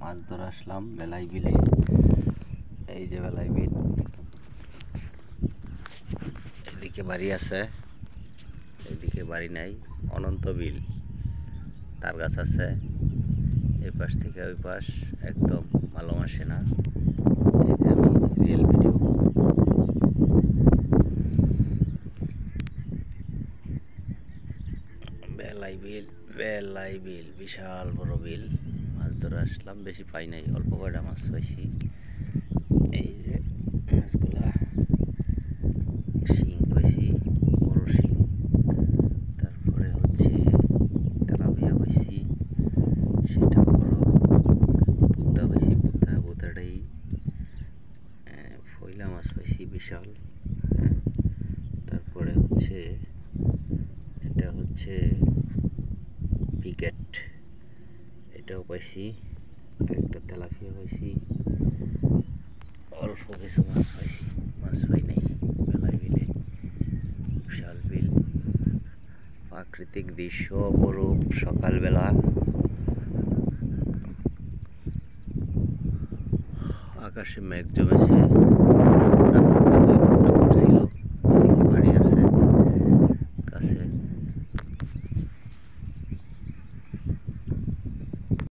মাছ ধরে আসলাম বেলাই বিলে। এই যে বেলাই বিল, এদিকে বাড়ি আছে, এদিকে বাড়ি নাই, অনন্ত বিল। তার গাছ আছে এই পাশ থেকে ওই পাশ, একদম ভালো আসে না। এই যে আমি রিয়েল ভিডিও। বেলাই বিল, বেলাই বিল বিশাল বড় বিল। মাছ ধরে আসলাম, বেশি পাই নাই, অল্প কয়টা মাছ পাইছি। এই যে মাছগুলা, শিং পাইছি, বড় শিং। তারপরে হচ্ছে তেলাপিয়া পাইছি, সেটা বড়। বুদ্ধা পাইছি, বুদ্ধাটাই। ফয়লা মাছ পাইছি বিশাল। তারপরে হচ্ছে এটা হচ্ছে পিকেট, এটাও পাইছি। একটা তেলাপিয়া পাইছি, অল্প কিছু মাছ পাইছি, মাছ পাই নাই বেলাই বিলে। বিশাল বিল, প্রাকৃতিক দৃশ্য, অপরূপ। সকালবেলা আকাশে মেঘ জমেছে।